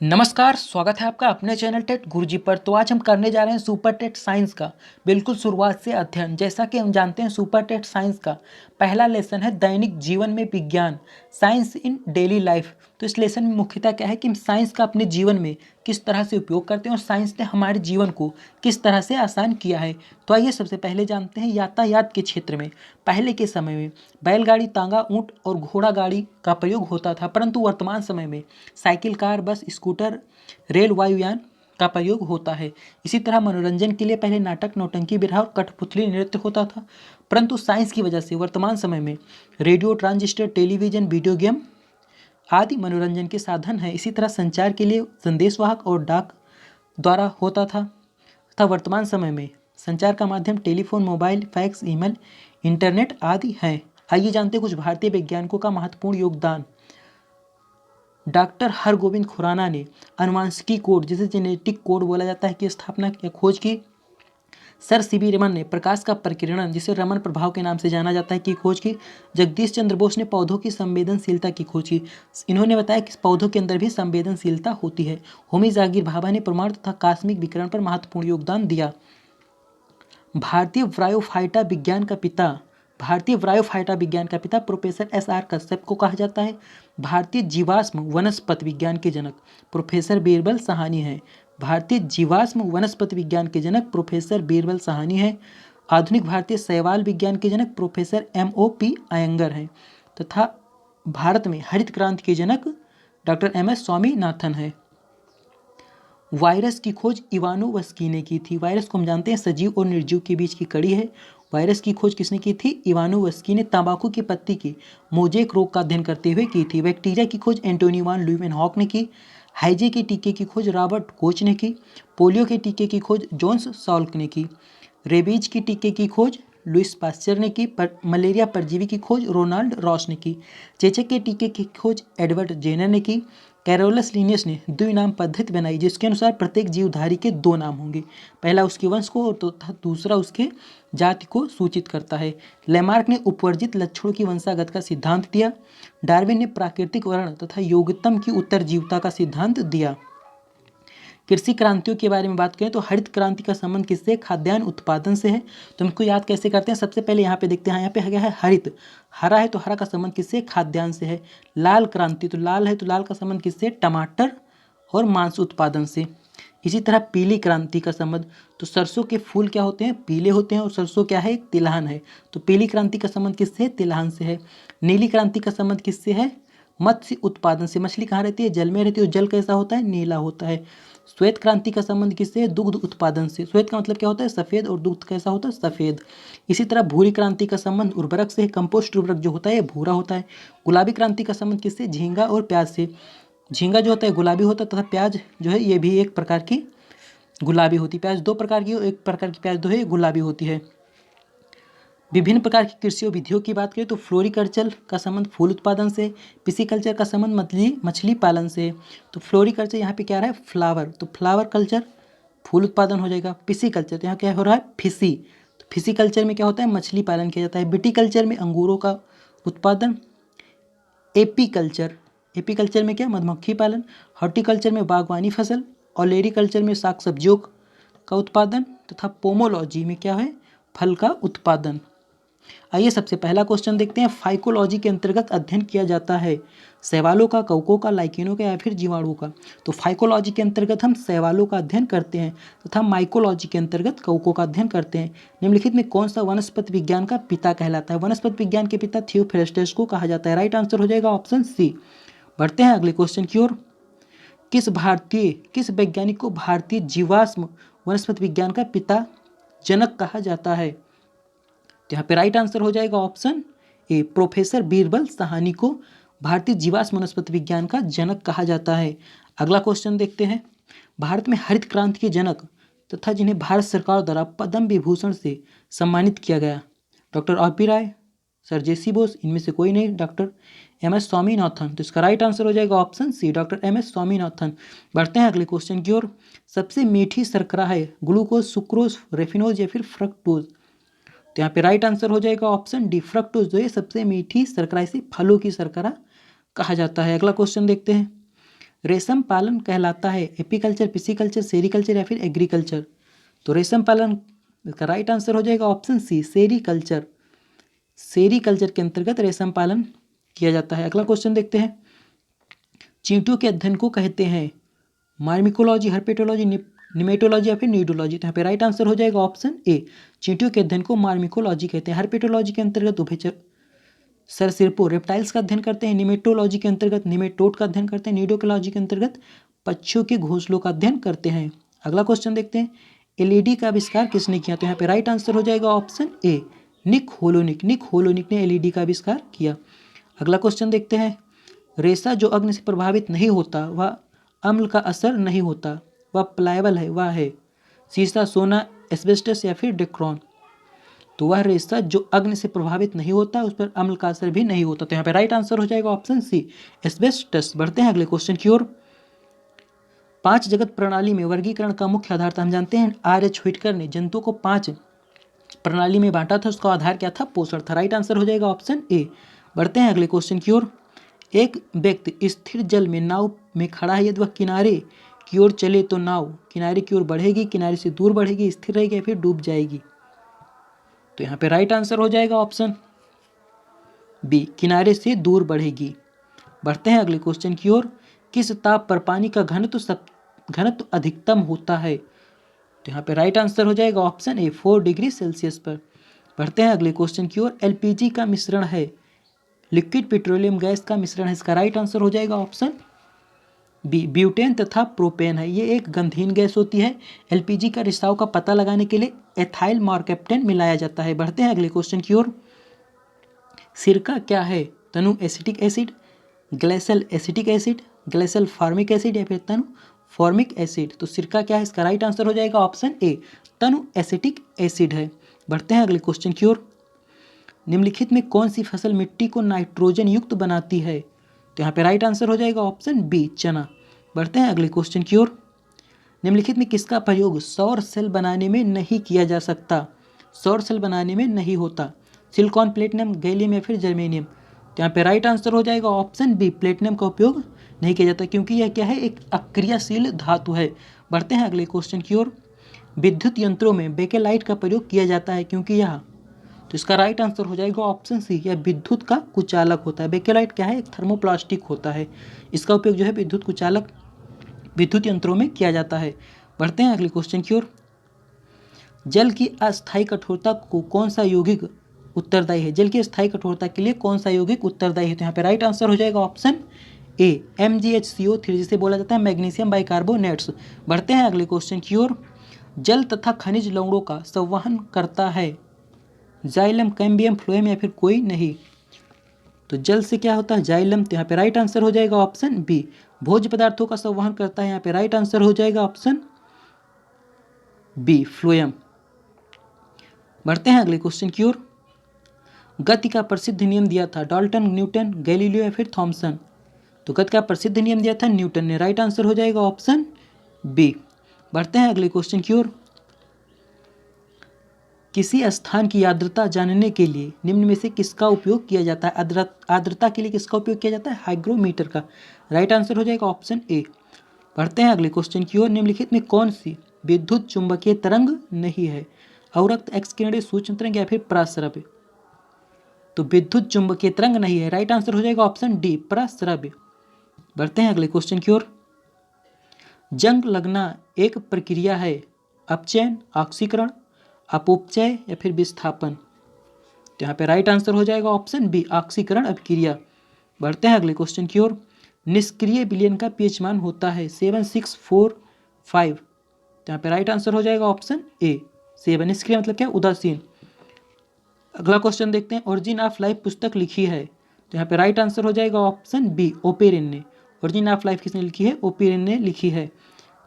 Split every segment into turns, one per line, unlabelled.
नमस्कार, स्वागत है आपका अपने चैनल टेट गुरुजी पर। तो आज हम करने जा रहे हैं सुपर टेट साइंस का बिल्कुल शुरुआत से अध्ययन। जैसा कि हम जानते हैं सुपर टेट साइंस का पहला लेसन है दैनिक जीवन में विज्ञान, साइंस इन डेली लाइफ। तो इस लेसन में मुख्यतः क्या है कि हम साइंस का अपने जीवन में किस तरह से उपयोग करते हैं और साइंस ने हमारे जीवन को किस तरह से आसान किया है। तो आइए सबसे पहले जानते हैं यातायात के क्षेत्र में पहले के समय में बैलगाड़ी, तांगा, ऊंट और घोड़ा गाड़ी का प्रयोग होता था, परंतु वर्तमान समय में साइकिल, कार, बस, स्कूटर, रेल, वायुयान का प्रयोग होता है। इसी तरह मनोरंजन के लिए पहले नाटक, नौटंकी, बिरहा और कठपुतली नृत्य होता था, परंतु साइंस की वजह से वर्तमान समय में radio, transistor, television, video game आदि मनोरंजन के साधन हैं। इसी तरह संचार के लिए संदेशवाहक और डाक द्वारा होता था तथा वर्तमान समय में संचार का माध्यम telephone, mobile, fax, email, internet आदि हैं। आइए जानते हैं कुछ भारतीय वैज्ञानिकों का महत्वपूर्ण योगदान। डॉक्टर हरगोविंद खुराना ने आनुवंशिकी कोड, जिसे जेनेटिक कोड बोला जाता है, की स्थापना या खोज की। सर सीवी रमन ने प्रकाश का प्रकीर्णन, जिसे रमन प्रभाव के नाम से जाना जाता है, की खोज की। जगदीश चंद्र बोस ने पौधों की संवेदनशीलता की खोज की। इन्होंने बताया कि पौधों के अंदर भी संवेदनशीलता होती है। होमी जागीर भाभा ने परमाणु तथा कॉस्मिक विकिरण पर महत्वपूर्ण योगदान दिया। भारतीय वायुफाइटा विज्ञान का पिता प्रोफेसर एस.आर. कश्यप को कहा जाता है। भारतीय जीवाश्म वनस्पति विज्ञान के जनक प्रोफेसर बीरबल साहनी है। भारतीय जीवाश्म वनस्पति विज्ञान के जनक प्रोफेसर बीरबल साहनी है। आधुनिक भारतीय शैवाल विज्ञान के जनक प्रोफेसर M.O.P. अयंगर हैं तथा भारत में हरित क्रांति के जनक डॉक्टर M.S. स्वामीनाथन है। वायरस की खोज इवानोवस्की ने की थी। वायरस को हम जानते हैं सजीव और निर्जीव के बीच की कड़ी है। वायरस की खोज किसने की थी? इवानोवस्की ने तंबाकू की पत्ती की मोजेक रोग का अध्ययन करते हुए की थी। बैक्टीरिया की खोज एंटोनी वान ल्यूवेनहॉक ने की। हाइजे के टीके की खोज रॉबर्ट कोच ने की। पोलियो के टीके की खोज जोन्स सॉल्क ने की। रेबीज की टीके की खोज लुइस पास्चर ने की। मलेरिया परजीवी की खोज रोनाल्ड रॉस ने की। चेचक के टीके की खोज एडवर्ड जेनर ने की। कैरोलस लिनियस ने द्विनाम पद्धति बनाई, जिसके अनुसार प्रत्येक जीवधारी के दो नाम होंगे, पहला उसके वंश को और दूसरा उसके जाति को सूचित करता है। लेमार्क ने उपवर्जित लक्षणों की वंशागत का सिद्धांत दिया। डार्विन ने प्राकृतिक वर्ण तथा योग्यतम की उत्तरजीवता का सिद्धांत दिया। कृषि क्रांतियों के बारे में बात करें तो हरित क्रांति का संबंध किससे? खाद्यान्न उत्पादन से है। तो हमको याद कैसे करते हैं? सबसे पहले यहाँ पे देखते हैं, यहाँ पे गया है हरित, हरा है तो हरा का संबंध किससे? खाद्यान्न से है। लाल क्रांति, तो लाल है तो लाल का संबंध किससे? टमाटर और मांस उत्पादन से। इसी तरह पीली क्रांति का संबंध, तो सरसों के फूल क्या होते हैं? पीले होते हैं और सरसों क्या है? एक तिलहन है। तो पीली क्रांति का संबंध किससे? तिलहन से है। नीली क्रांति का संबंध किससे है? मत्स्य उत्पादन से। मछली कहाँ रहती है? जल में रहती है और जल कैसा होता है? नीला होता है। श्वेत क्रांति का संबंध किससे? दुग्ध उत्पादन से। श्वेत का मतलब क्या होता है? सफेद, और दुग्ध कैसा होता है? सफेद। इसी तरह भूरी क्रांति का संबंध उर्वरक से है। कंपोस्ट उर्वरक जो होता है भूरा होता है। गुलाबी क्रांति का संबंध किससे? झींगा और प्याज से। झींगा जो होता है गुलाबी होता है तथा प्याज जो है ये भी एक प्रकार की गुलाबी होती है। प्याज दो प्रकार की, एक प्रकार की प्याज जो है गुलाबी होती है। विभिन्न प्रकार की कृषि विधियों की बात करें तो फ्लोरिकल्चर का संबंध फूल उत्पादन से, पिसिकल्चर का संबंध मछली पालन से। तो फ्लोरिकल्चर यहाँ पे क्या रहा है? फ्लावर, तो फ्लावर कल्चर फूल उत्पादन हो जाएगा। पिसिकल्चर तो यहाँ क्या हो रहा है? फिशी, तो फिशिकल्चर में क्या होता है? मछली पालन किया जाता है। विटीकल्चर में अंगूरों का उत्पादन। एपीकल्चर में क्या? मधुमक्खी पालन। हॉर्टिकल्चर में बागवानी फसल। ऑलेरिकल्चर में साग सब्जियों का उत्पादन तथा पोमोलॉजी में क्या है? फल का उत्पादन। आइए सबसे पहला क्वेश्चन देखते हैं। फाइकोलॉजी के अंतर्गत अध्ययन किया जाता है शैवालों का, कवकों का, लाइकेनों का या फिर जीवाणुओं का। तो फाइकोलॉजी के अंतर्गत हम शैवालों का अध्ययन करते हैं तथा माइकोलॉजी के अंतर्गत कवकों का अध्ययन करते हैं। निम्नलिखित में कौन सा वनस्पति विज्ञान का पिता कहलाता है? वनस्पति विज्ञान के पिता थियोफ्रेस्टस को कहा जाता है। राइट आंसर हो जाएगा ऑप्शन सी। बढ़ते हैं अगले क्वेश्चन की ओर। किस वैज्ञानिक को भारतीय जीवाश्म वनस्पति विज्ञान का पिता जनक कहा जाता है? तो यहाँ पे राइट आंसर हो जाएगा ऑप्शन ए, प्रोफेसर बीरबल साहनी को भारतीय जीवाश्म वनस्पति विज्ञान का जनक कहा जाता है। अगला क्वेश्चन देखते हैं। भारत में हरित क्रांति के जनक तथा जिन्हें भारत सरकार द्वारा पद्म विभूषण से सम्मानित किया गया, डॉक्टर R.P. राय, सर J.C. बोस, इनमें से कोई नहीं, डॉक्टर M.S. स्वामीनाथन। तो इसका राइट आंसर हो जाएगा option C, doctor M.S. Swaminathan. बढ़ते हैं अगले क्वेश्चन की ओर। सबसे मीठी शर्करा है ग्लूकोज, सुक्रोज, रेफिनोज या फिर फ्रक्टोज? तो यहाँ पे राइट आंसर हो जाएगा ऑप्शन डी, फ्रक्टोज जो है सबसे मीठी शर्करा, इसे फलों की शर्करा कहा जाता है। अगला क्वेश्चन देखते हैं। रेशम पालन कहलाता है एपीकल्चर, पिसीकल्चर, सेरीकल्चर या फिर एग्रीकल्चर? तो रेशम पालन का राइट आंसर हो जाएगा ऑप्शन सी, सेरीकल्चर। सेरीकल्चर के अंतर्गत रेशम पालन किया जाता है। अगला क्वेश्चन देखते हैं। चींटियों के अध्ययन को कहते हैं मार्मिकोलॉजी, हर्पेटोलॉजी, निमेटोलॉजी या फिर न्यूडोलॉजी? तो यहाँ पे राइट आंसर हो जाएगा ऑप्शन ए, चींटियों के अध्ययन को मार्मिकोलॉजी कहते हैं। हर्पेटोलॉजी के अंतर्गत उभयचर सरीसृपों रेप्टाइल्स का अध्ययन करते हैं। निमेटोलॉजी के अंतर्गत निमेटोड का अध्ययन करते हैं। न्यूडोलॉजी के अंतर्गत पक्षियों के घोंसलों का अध्ययन करते हैं। अगला क्वेश्चन देखते हैं। एलईडी का आविष्कार किसने किया? तो यहाँ पे राइट आंसर हो जाएगा ऑप्शन ए, निक होलोनिक। निक होलोनिक ने एलईडी का आविष्कार किया। अगला क्वेश्चन देखते हैं। रेशा जो अग्नि से प्रभावित नहीं होता, वह अम्ल का असर नहीं होता, वह प्लायबल है, वह है सीसा, सोना, एस्बेस्टस या फिर डेक्रोन? तो वह रेशा जो अग्नि से प्रभावित नहीं होता, उस पर अम्ल का असर भी नहीं होता। तो यहाँ पे राइट आंसर हो जाएगा ऑप्शन सी, एस्बेस्टस। बढ़ते हैं अगले क्वेश्चन की ओर। 5 जगत प्रणाली में वर्गीकरण का मुख्य आधार था। हम जानते हैं R.H. व्हिटकर ने जंतुओं को 5 प्रणाली में बांटा था, उसका आधार क्या था? पोषण था। राइट आंसर हो जाएगा ऑप्शन ए। बढ़ते हैं अगले क्वेश्चन की ओर। एक व्यक्ति स्थिर जल में नाव में खड़ा है, यदि वह किनारे की ओर चले तो नाव किनारे की ओर बढ़ेगी, किनारे से दूर बढ़ेगी, स्थिर रहेगी या फिर डूब जाएगी? तो यहाँ पे राइट आंसर हो जाएगा ऑप्शन बी, किनारे से दूर बढ़ेगी। बढ़ते हैं अगले क्वेश्चन की ओर। किस ताप पर पानी का घनत्व अधिकतम होता है? तो यहाँ पे राइट आंसर हो जाएगा ऑप्शन ए, 4 डिग्री सेल्सियस पर। बढ़ते हैं अगले क्वेश्चन की ओर। एलपीजी का मिश्रण है, लिक्विड पेट्रोलियम गैस का मिश्रण है, इसका राइट आंसर हो जाएगा ऑप्शन बी, ब्यूटेन तथा प्रोपेन है। ये एक गंधहीन गैस होती है। एलपीजी का रिसाव का पता लगाने के लिए एथाइल मॉर्केप्टेन मिलाया जाता है। बढ़ते हैं अगले क्वेश्चन की ओर। सिरका क्या है? तनु acetic acid, glacial acetic acid, glacial formic acid या फिर तनु फॉर्मिक एसिड? तो सिरका क्या है? इसका राइट आंसर हो जाएगा ऑप्शन ए, तनु एसिटिक एसिड है। बढ़ते हैं अगले क्वेश्चन की ओर। निम्नलिखित में कौन सी फसल मिट्टी को नाइट्रोजन युक्त बनाती है? तो यहाँ पे राइट आंसर हो जाएगा ऑप्शन बी, चना। बढ़ते हैं अगले क्वेश्चन की ओर। निम्नलिखित में किसका प्रयोग सौर सेल बनाने में नहीं किया जा सकता? सौर सेल बनाने में नहीं होता। सिलिकॉन, प्लेटिनम, गैलियम या फिर जर्मेनियम? तो यहाँ पे राइट आंसर हो जाएगा ऑप्शन बी, प्लेटिनम का उपयोग नहीं किया जाता, क्योंकि यह क्या है? एक अक्रियाशील धातु है। बढ़ते हैं अगले क्वेश्चन की ओर। विद्युत यंत्रों में बेकेलाइट का प्रयोग किया जाता है, क्योंकि यह, तो इसका राइट आंसर हो जाएगा ऑप्शन सी, यह विद्युत का कुचालक होता है। बेकेलाइट क्या है? एक थर्मोप्लास्टिक होता है। इसका उपयोग जो है विद्युत कुचालक विद्युत यंत्रों में किया जाता है। बढ़ते हैं अगले क्वेश्चन की ओर। जल की अस्थायी कठोरता को कौन सा यौगिक उत्तरदायी है? जल की अस्थायी कठोरता के लिए कौन सा यौगिक उत्तरदायी है? तो यहाँ पे राइट आंसर हो जाएगा ऑप्शन ए, MgHCO3, जिसे बोला जाता है मैग्नीशियम बाइकार्बोनेट्स। बढ़ते हैं अगले क्वेश्चन की ओर। जल तथा खनिज लवणों का संवहन करता है जाइलम, कैम्बियम, फ्लोएम या फिर कोई नहीं? तो जल से क्या होता है? जाइलम। तो यहाँ पे राइट आंसर हो जाएगा ऑप्शन बी, भोज्य पदार्थों का संवहन करता है। यहाँ पे राइट आंसर हो जाएगा ऑप्शन बी, फ्लोएम। बढ़ते हैं अगले क्वेश्चन की ओर। गति का प्रसिद्ध नियम दिया था डाल्टन, न्यूटन, गैलीलियो या फिर थॉमसन? तो गति का प्रसिद्ध नियम दिया था न्यूटन ने। राइट आंसर हो जाएगा ऑप्शन बी। बढ़ते हैं अगले क्वेश्चन की ओर। किसी स्थान की आर्द्रता जानने के लिए निम्न में से किसका उपयोग किया जाता है? आर्द्रता के लिए किसका उपयोग किया जाता है? हाइग्रोमीटर का। राइट आंसर हो जाएगा ऑप्शन ए। बढ़ते हैं अगले क्वेश्चन की ओर। निम्नलिखित में कौन सी विद्युत चुंबकीय तरंग नहीं है? अवरक्त, एक्सकिरणीय, सूक्ष्म तरंग या फिर प्रस्रव्य? तो विद्युत चुंबकीय तरंग नहीं है। राइट आंसर हो जाएगा ऑप्शन डी, प्रस्रव्य। बढ़ते हैं अगले क्वेश्चन की ओर। जंग लगना एक प्रक्रिया है, अपचयन, ऑक्सीकरण, अपोपचय या फिर विस्थापन? तो यहाँ पे राइट आंसर हो जाएगा ऑप्शन बी, ऑक्सीकरण अभिक्रिया। बढ़ते हैं अगले क्वेश्चन की ओर। निष्क्रिय विलयन का पीएच मान होता है 7645। तो यहाँ पे राइट आंसर हो जाएगा ऑप्शन ए, 7। निष्क्रिय मतलब क्या? उदासीन। अगला क्वेश्चन देखते हैं। ओरिजिन ऑफ लाइफ पुस्तक लिखी है, तो यहाँ पे राइट आंसर हो जाएगा ऑप्शन बी, ओपेरिन ने। ओरिजिन ऑफ लाइफ किसने लिखी है? ओपेरिन ने लिखी है।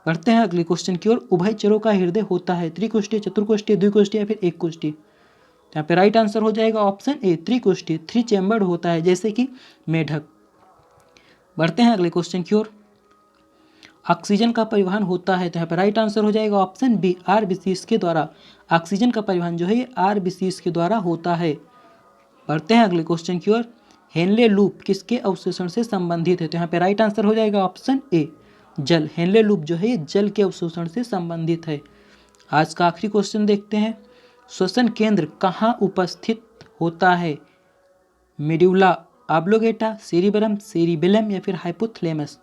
बढ़ते हैं अगले क्वेश्चन की ओर। उभयचरों का हृदय होता है त्रिकोष्ठीय, चतुर्कोष्ठीय, द्विकोष्ठीय या फिर एक कोष्ठीय? तो यहाँ पे राइट आंसर हो जाएगा ऑप्शन ए, त्रिकोष्ठीय, 3 चैम्बर्ड होता है, जैसे कि मेढक। बढ़ते हैं अगले क्वेश्चन की ओर। ऑक्सीजन का परिवहन होता है, तो यहाँ पे राइट आंसर हो जाएगा ऑप्शन बी, आरबीसीज के द्वारा। ऑक्सीजन का परिवहन जो है ये आरबीसीज के द्वारा होता है। बढ़ते हैं अगले क्वेश्चन की ओर। हेनले लूप किसके अवशोषण से संबंधित है? तो यहाँ पे राइट आंसर हो जाएगा ऑप्शन ए, जल। हेनले लूप जो है ये जल के अवशोषण से संबंधित है। आज का आखिरी क्वेश्चन देखते हैं, श्वसन केंद्र कहाँ उपस्थित होता है? मेड्यूला ऑब्लोगेटा, सेरिबरम, सेरिबेलम या फिर हाइपोथैलेमस?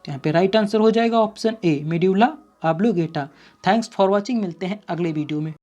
तो यहाँ पे राइट आंसर हो जाएगा option A, medulla oblongata. Thanks for watching, मिलते हैं अगले वीडियो में।